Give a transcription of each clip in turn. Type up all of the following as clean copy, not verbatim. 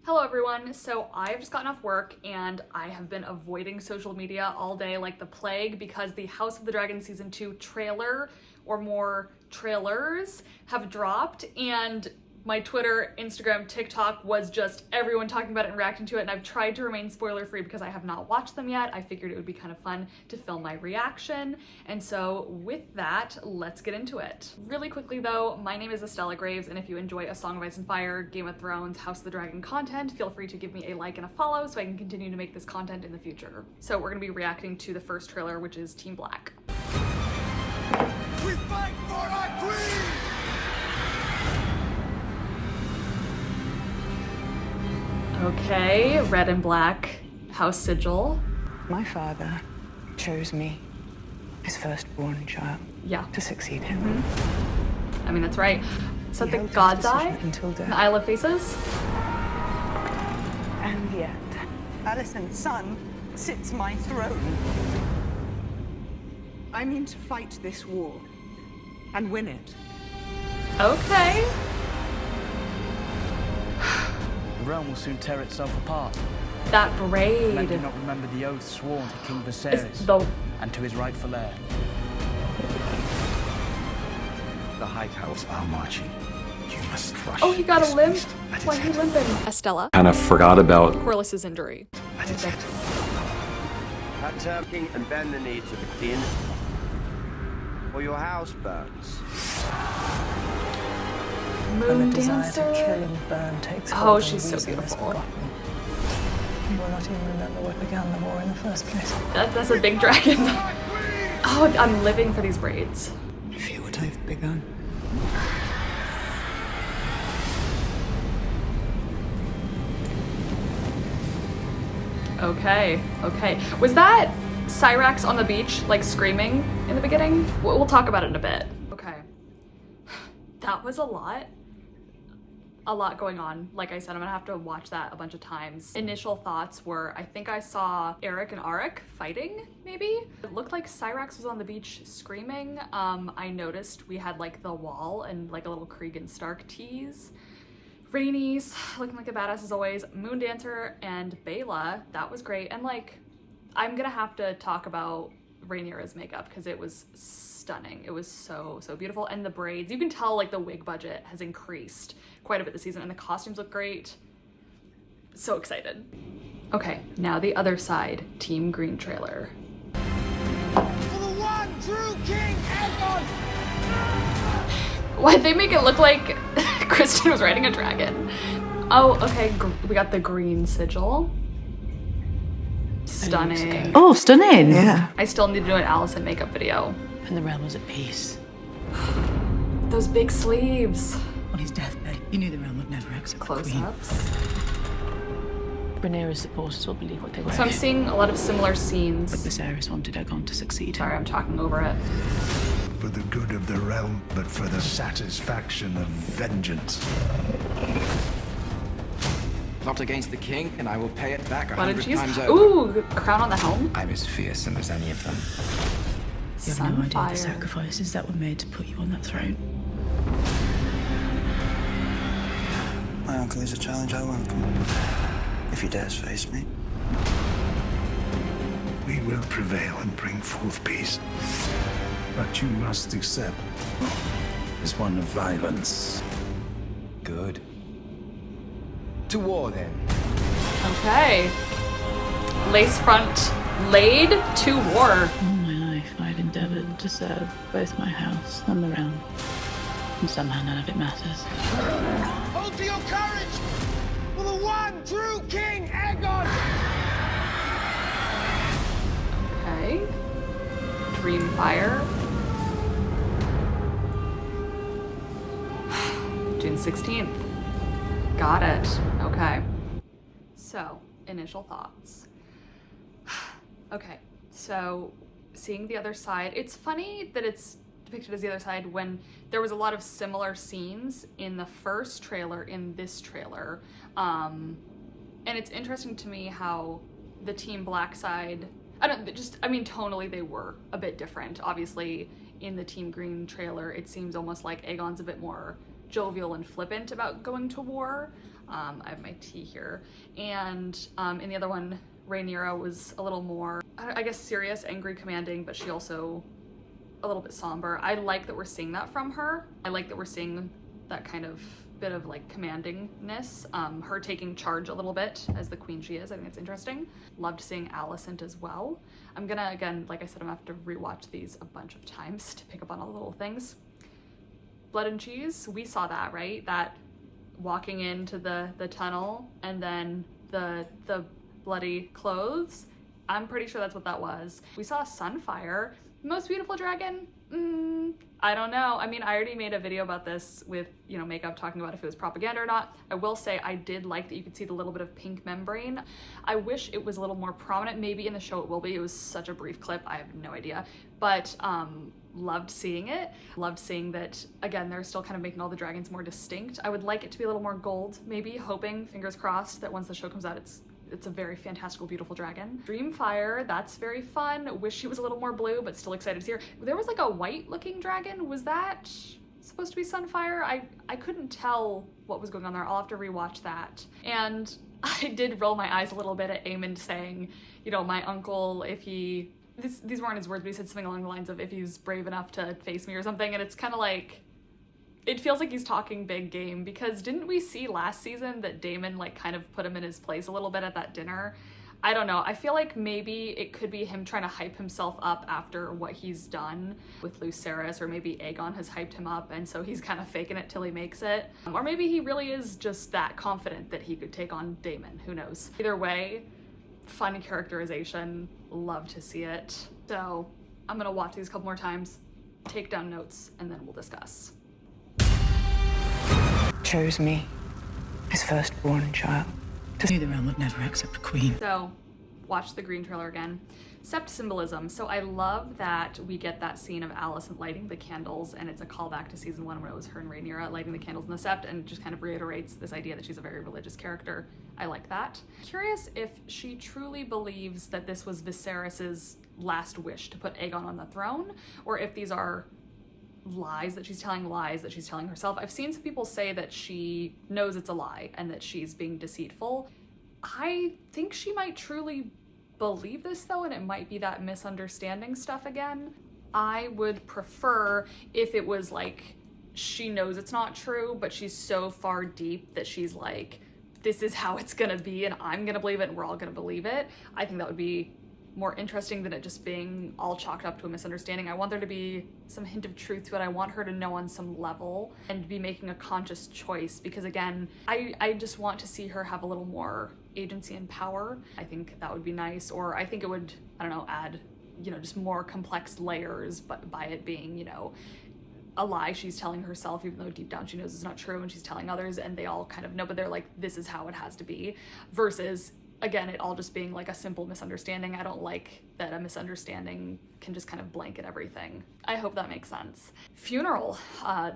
Hello everyone, so I've just gotten off work and I have been avoiding social media all day like the plague because the House of the Dragon Season 2 trailer or more trailers have dropped and my Twitter, Instagram, TikTok was just everyone talking about it and reacting to it, and I've tried to remain spoiler free because I have not watched them yet. I figured it would be kind of fun to film my reaction, and so with that, let's get into it. Really quickly though, my name is Estella Graves, and if you enjoy A Song of Ice and Fire, Game of Thrones, House of the Dragon content, feel free to give me a like and a follow so I can continue to make this content in the future. So we're gonna be reacting to the first trailer, which is Team Black. We fight for our queen! Okay, red and black, house sigil. My father chose me, his firstborn child, to succeed him. I mean, that's right. Is that He the held his God's decision Eye? until death. The Isle of Faces? And yet, Alicent's son sits my throne. I mean to fight this war and win it. Okay. The realm will soon tear itself apart. That braid. Men do not remember the oath sworn to King Viserys and to his rightful heir. The High House are marching. You must crush. Oh, he got this a limp? beast at Why its he head. limping? Estella. Kind of forgot about Corlys's injury. At its head. That king and bend the knee to the king, or your house burns. Moon When the desire to kill dancer. and burn takes Oh, hold, she's so reason is beautiful. forgotten. You will not even remember what began the war in the first place. That's a big dragon. Oh, I'm living for these braids. Feel what I've begun. Okay, okay. Was that Cyrax on the beach, like screaming in the beginning? We'll talk about it in a bit. Okay. That was a lot going on. Like I said, I'm gonna have to watch that a bunch of times. Initial thoughts were, I think I saw Eric and Arik fighting, maybe? It looked like Cyrax was on the beach screaming. I noticed we had like the wall and like a little Krieg and Stark tease. Rhaenys looking like a badass as always. Moon Dancer and Bela, that was great. And like, I'm gonna have to talk about Rhaenyra's makeup because it was stunning. It was so beautiful. And the braids, you can tell like the wig budget has increased quite a bit this season and the costumes look great. So excited. Okay, now the other side, Team Green trailer. For the one true King Egon! Why'd they make it look like Kristen was riding a dragon? Oh, okay, we got the green sigil. Stunning. Oh, stunning. Yeah. I still need to do an Allison makeup video. And the realm was at peace. Those big sleeves. On his deathbed, he knew the realm would never accept the queen. Close-ups. Rhaenyra's supporters will believe what they were. So I'm seeing a lot of similar But scenes. Viserys wanted Egon to succeed. Sorry, I'm talking over it. For the good of the realm, but for the satisfaction of vengeance. Plot against the king, and I will pay it back What did 100 she use? times over. Ooh, crown on the helm. I'm as fearsome as any of them. You have no idea the Sunfire. sacrifices that were made to put you on that throne. My uncle is a challenge I welcome. If he dares face me. We will prevail and bring forth peace. But you must accept is one of violence. Good. To war, then. Okay. Lace front laid to war. All my life, I've endeavored to serve both my house and the realm. And somehow none of it matters. Hold to your courage! For the one true King Egon! Okay. Dreamfire. June 16th. Got it. Okay. So, initial thoughts. Okay, so seeing the other side, it's funny that it's depicted as the other side when there was a lot of similar scenes in the first trailer in this trailer. And it's interesting to me how the Team Black side, I mean, tonally they were a bit different. Obviously, in the Team Green trailer, it seems almost like Aegon's a bit more jovial and flippant about going to war. I have my tea here. And in the other one, Rhaenyra was a little more, I guess, serious, angry, commanding, but she also a little bit somber. I like that we're seeing that from her. I like that we're seeing that kind of bit of like commandingness, her taking charge a little bit as the queen she is. I think it's interesting. Loved seeing Alicent as well. I'm gonna, again, like I said, I'm gonna have to rewatch these a bunch of times to pick up on all the little things. Blood and cheese, we saw that, right? That walking into the tunnel and then the bloody clothes. I'm pretty sure that's what that was. We saw Sunfire. Most beautiful dragon? I don't know. I mean, I already made a video about this with, you know, makeup, talking about if it was propaganda or not. I will say I did like that you could see the little bit of pink membrane. I wish it was a little more prominent. Maybe in the show it will be. It was such a brief clip. I have no idea. But loved seeing it. Loved seeing that, again, they're still kind of making all the dragons more distinct. I would like it to be a little more gold, maybe, hoping, fingers crossed, that once the show comes out, it's a very fantastical, beautiful dragon. Dreamfire, that's very fun. Wish she was a little more blue, but still excited to see her. There was like a white looking dragon. Was that supposed to be Sunfire? I couldn't tell what was going on there. I'll have to rewatch that. And I did roll my eyes a little bit at Aemond saying, you know, my uncle, if he, these weren't his words, but he said something along the lines of if he's brave enough to face me or something. And it's kind of like, it feels like he's talking big game, because didn't we see last season that Daemon like kind of put him in his place a little bit at that dinner? I don't know. I feel like maybe it could be him trying to hype himself up after what he's done with Lucerys, or maybe Egon has hyped him up and so he's kind of faking it till he makes it. Or maybe he really is just that confident that he could take on Daemon. Who knows? Either way, fun characterization. Love to see it. So I'm gonna watch these a couple more times, take down notes, and then we'll discuss. Chose me, his firstborn child. I knew the realm would never accept a queen. So, watch the green trailer again. Sept symbolism. So I love that we get that scene of Alicent lighting the candles, and it's a callback to season 1 when it was her and Rhaenyra lighting the candles in the sept, and just kind of reiterates this idea that she's a very religious character. I like that. Curious if she truly believes that this was Viserys's last wish to put Egon on the throne, or if these are lies that she's telling herself. I've seen some people say that she knows it's a lie and that she's being deceitful. I think she might truly believe this though, and it might be that misunderstanding stuff again. I would prefer if it was like she knows it's not true, but she's so far deep that she's like, this is how it's gonna be and I'm gonna believe it and we're all gonna believe it. I think that would be more interesting than it just being all chalked up to a misunderstanding. I want there to be some hint of truth to it. I want her to know on some level and be making a conscious choice, because again, I just want to see her have a little more agency and power. I think that would be nice, or I think it would, I don't know, add, you know, just more complex layers, but by it being, you know, a lie she's telling herself, even though deep down she knows it's not true, and she's telling others and they all kind of know, but they're like, this is how it has to be, versus again, it all just being like a simple misunderstanding. I don't like that a misunderstanding can just kind of blanket everything. I hope that makes sense. Funeral,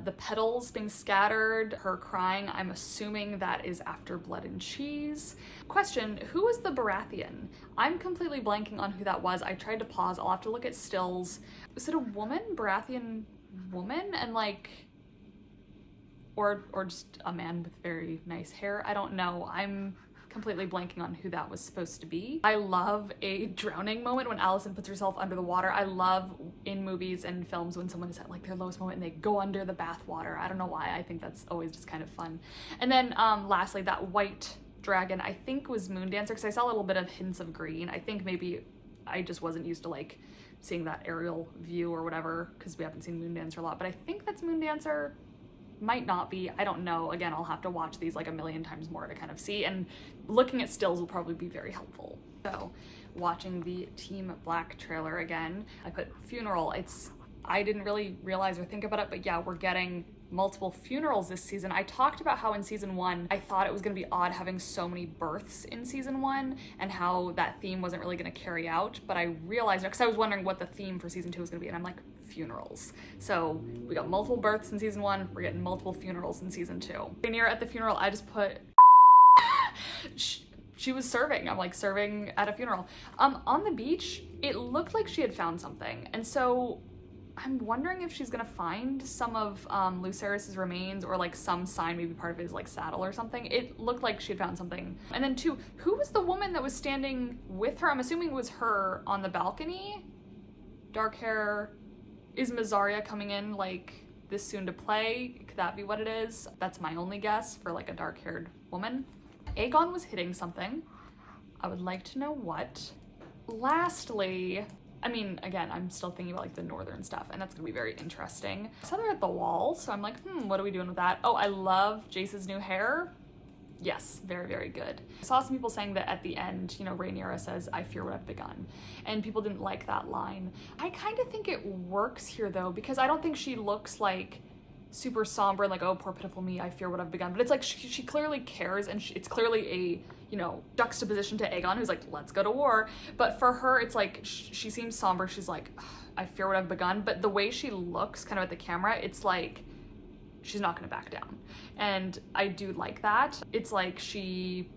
the petals being scattered, her crying, I'm assuming that is after Blood and Cheese. Question, who was the Baratheon? I'm completely blanking on who that was. I tried to pause, I'll have to look at stills. Was it a woman? Baratheon woman? And like, or just a man with very nice hair? I don't know. I'm completely blanking on who that was supposed to be. I love a drowning moment when Alicent puts herself under the water. I love in movies and films when someone is at like their lowest moment and they go under the bath water. I don't know why. I think that's always just kind of fun. And then lastly, that white dragon I think was Moondancer, because I saw a little bit of hints of green. I think maybe I just wasn't used to like seeing that aerial view or whatever, because we haven't seen Moondancer a lot, but I think that's Moondancer. Might not be, I don't know. Again, I'll have to watch these like a million times more to kind of see, and looking at stills will probably be very helpful. So watching the Team Black trailer again, I put funeral. I didn't really realize or think about it, but yeah, we're getting multiple funerals this season. I talked about how in season 1, I thought it was gonna be odd having so many births in season 1 and how that theme wasn't really gonna carry out, but I realized, because I was wondering what the theme for season 2 was gonna be, and I'm like, funerals. So we got multiple births in season 1, we're getting multiple funerals in season 2. Rhaenyra at the funeral, I just put, she was serving. I'm like, serving at a funeral. On the beach, it looked like she had found something, and so I'm wondering if she's gonna find some of Lucerys's remains or like some sign, maybe part of his like saddle or something. It looked like she had found something. And then 2, who was the woman that was standing with her? I'm assuming it was her on the balcony. Dark hair. Is Mazaria coming in like this soon to play? Could that be what it is? That's my only guess for like a dark-haired woman. Egon was hitting something. I would like to know what. Lastly, I mean, again, I'm still thinking about like the northern stuff, and that's gonna be very interesting. I saw they're at the wall, so I'm like, what are we doing with that? Oh, I love Jace's new hair. Yes, very, very good. I saw some people saying that at the end, you know, Rhaenyra says, "I fear what I've begun," and people didn't like that line. I kind of think it works here though, because I don't think she looks like super somber and like, oh, poor pitiful me, I fear what I've begun. But it's like she clearly cares, and it's clearly a, you know, juxtaposition to Egon, who's like, let's go to war. But for her, it's like she seems somber. She's like, I fear what I've begun. But the way she looks kind of at the camera, it's like she's not gonna back down. And I do like that. It's like she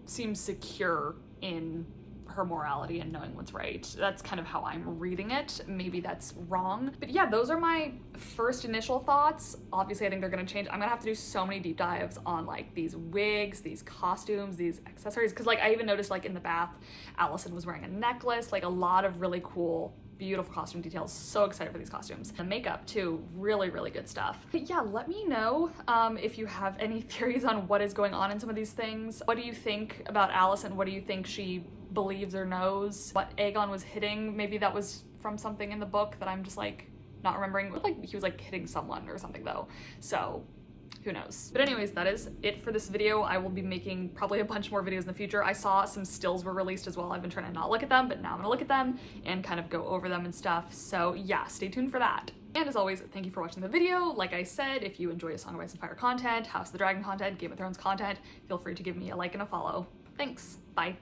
seems secure in her morality and knowing what's right. That's kind of how I'm reading it. Maybe that's wrong. But yeah, those are my first initial thoughts. Obviously, I think they're gonna change. I'm gonna have to do so many deep dives on like these wigs, these costumes, these accessories. Cause like I even noticed like in the bath, Alicent was wearing a necklace, like a lot of really cool, beautiful costume details. So excited for these costumes. The makeup too, really, really good stuff. But yeah, let me know if you have any theories on what is going on in some of these things. What do you think about Alicent? What do you think she believes or knows? What Egon was hitting? Maybe that was from something in the book that I'm just like not remembering. It looked like he was like hitting someone or something though. So who knows? But anyways, that is it for this video. I will be making probably a bunch more videos in the future. I saw some stills were released as well. I've been trying to not look at them, but now I'm gonna look at them and kind of go over them and stuff. So yeah, stay tuned for that. And as always, thank you for watching the video. Like I said, if you enjoy A Song of Ice and Fire content, House of the Dragon content, Game of Thrones content, feel free to give me a like and a follow. Thanks, bye.